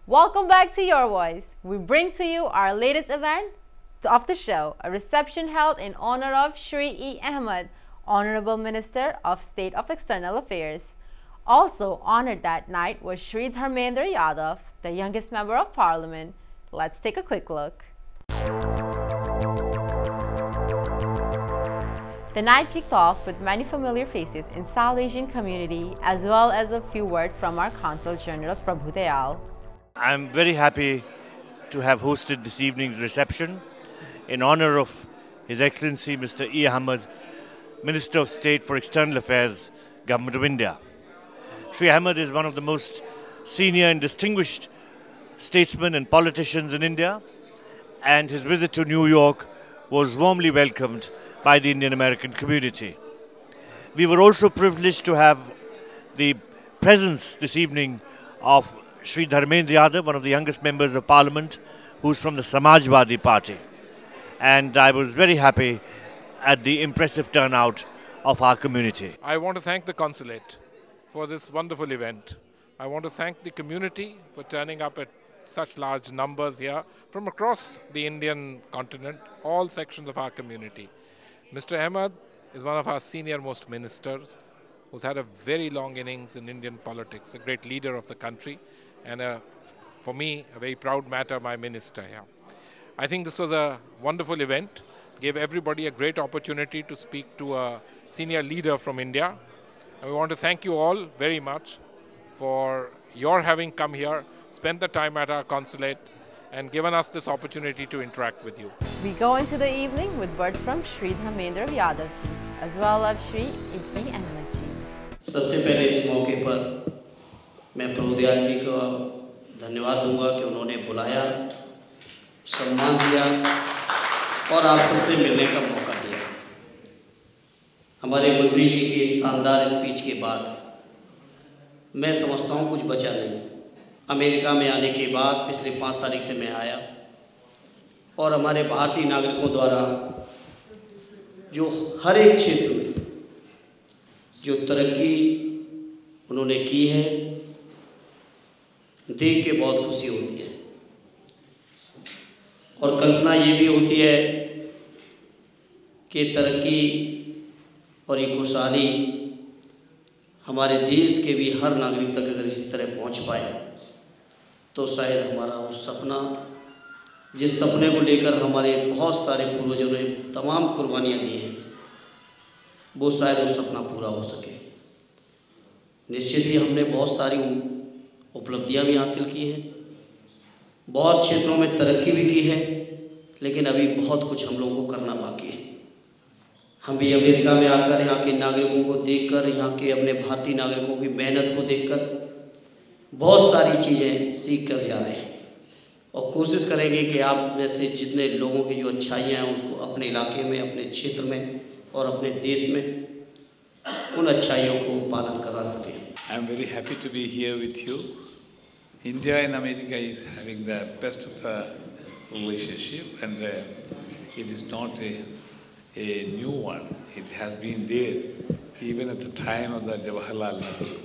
Welcome back to Your Voice. We bring to you our latest event of the show, a reception held in honor of Shri E. Ahmed, Honorable Minister of State of External Affairs. Also honored that night was Shri Dharmendra Yadav, the youngest member of Parliament. Let's take a quick look. The night kicked off with many familiar faces in South Asian community as well as a few words from our Consul General Prabhu Dayal. I'm very happy to have hosted this evening's reception in honor of His Excellency Mr. E. Ahmed, Minister of State for External Affairs, Government of India. Shri Ahmed is one of the most senior and distinguished statesmen and politicians in India, and his visit to New York was warmly welcomed by the Indian American community. We were also privileged to have the presence this evening of Shri Dharmendra Yadav, one of the youngest members of Parliament, who's from the Samajwadi Party. And I was very happy at the impressive turnout of our community. I want to thank the consulate for this wonderful event. I want to thank the community for turning up at such large numbers here from across the Indian continent, all sections of our community. Mr. Ahmed is one of our senior most ministers who's had a very long innings in Indian politics, a great leader of the country, and for me, a very proud matter, my minister here. I think this was a wonderful event, gave everybody a great opportunity to speak to a senior leader from India. And we want to thank you all very much for your having come here, spent the time at our consulate, and given us this opportunity to interact with you. We go into the evening with words from Shri Dharmendra Yadav ji, as well as Shri E. Ahmed ji. सबसे पहले इस मौके पर मैं प्रभु दयाल जी को धन्यवाद दूंगा कि उन्होंने बुलाया, सम्मान दिया और आप सबसे मिलने का मौका दिया। हमारे मंत्री जी की शानदार स्पीच के बाद मैं समझता हूँ कुछ बचा नहीं। अमेरिका में आने के बाद पिछले 5 तारीख से मैं आया और हमारे भारतीय नागरिकों द्वारा जो हर एक क्षेत्र में जो तरक्की उन्होंने की है, देख के बहुत खुशी होती है और कल्पना ये भी होती है कि तरक्की और ये खुशहाली हमारे देश के भी हर नागरिक तक अगर इसी तरह पहुंच पाए तो शायद हमारा वो सपना, जिस सपने को लेकर हमारे बहुत सारे पूर्वजों ने तमाम कुर्बानियाँ दी हैं, वो शायद वो सपना पूरा हो सके। निश्चित ही हमने बहुत सारी उपलब्धियां भी हासिल की हैं, बहुत क्षेत्रों में तरक्की भी की है, लेकिन अभी बहुत कुछ हम लोगों को करना बाकी है। हम भी अमेरिका में आकर यहाँ के नागरिकों को देखकर, यहाँ के अपने भारतीय नागरिकों की मेहनत को देखकर बहुत सारी चीज़ें सीख कर जा रहे हैं और कोशिश करेंगे कि आप जैसे जितने लोगों की जो अच्छाइयाँ हैं उसको अपने इलाके में, अपने क्षेत्र में और अपने देश में उन अच्छाइयों को पालन करा सकें। I am very happy to be here with you. India and America is having the best of the relationship, and it is not a new one. It has been there even at the time of the Jawaharlal Nehru.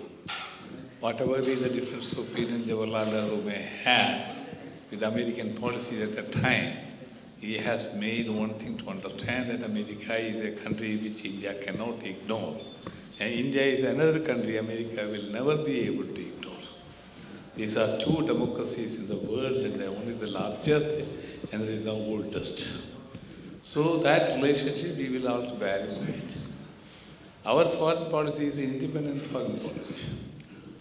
Whatever be the difference of opinion Jawaharlal Nehru may have with American policy at that time, he has made one thing to understand, that America is a country which India cannot ignore. And India is another country America will never be able to ignore. These are two democracies in the world, and they are only the largest and there is the oldest. So that relationship we will also bear in mind. Our foreign policy is independent foreign policy.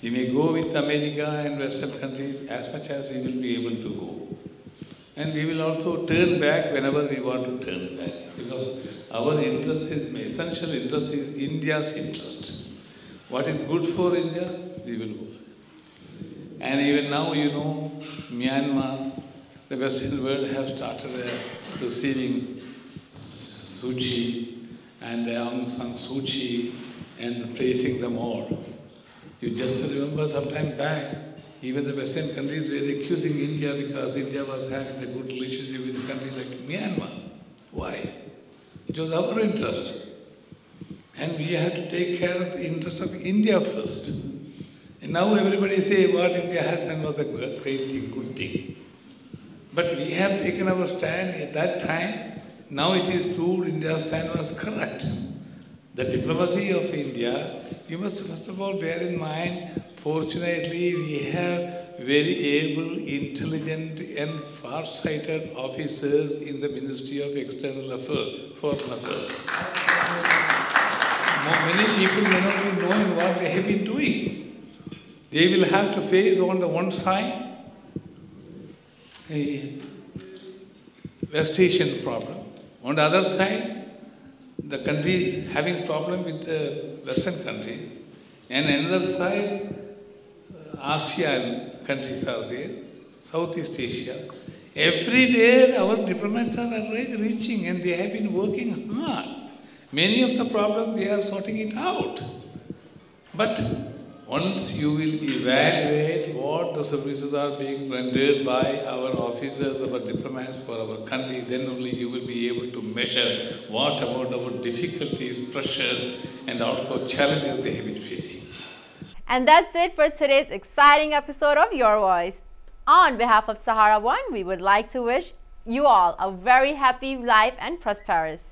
We may go with America and Western countries as much as we will be able to go. And we will also turn back whenever we want to turn back, because our interest is, essential interest is India's interest. What is good for India, we will work. And even now, you know, Myanmar, the Western world has started receiving Suu Kyi and Aung San Suu Kyi and praising them all. You just remember some time back, even the Western countries were accusing India because India was having a good relationship with a country like Myanmar. Why? It was our interest. And we had to take care of the interest of India first. And now everybody say what India has done was a great thing, good thing. But we have taken our stand at that time. Now it is proved India's stand was correct. The diplomacy of India, you must first of all bear in mind, fortunately we have very able, intelligent and far-sighted officers in the Ministry of External Affairs, Foreign Affairs. Many people may not be knowing what they have been doing. They will have to face on the one side a West Asian problem. On the other side, the countries having problem with the Western countries, and another side, ASEAN countries are there, Southeast Asia. Everywhere our diplomats are reaching and they have been working hard. Many of the problems they are sorting it out. But once you will evaluate what the services are being rendered by our officers, our diplomats for our country, then only you will be able to measure what about our difficulties, pressure, and also challenges they have been facing. And that's it for today's exciting episode of Your Voice. On behalf of Sahara One, we would like to wish you all a very happy life and prosperous.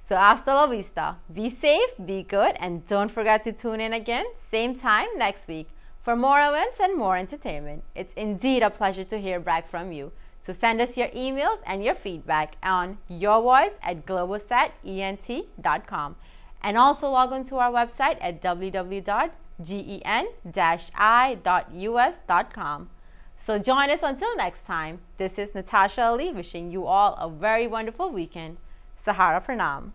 So hasta la vista. Be safe, be good, and don't forget to tune in again, same time next week for more events and more entertainment. It's indeed a pleasure to hear back from you. So send us your emails and your feedback on yourvoice@globosat.ent.com, and also log on to our website at www.gen-i.us.com. So join us until next time. This is Natasha Ali wishing you all a very wonderful weekend. Sahara Pranam.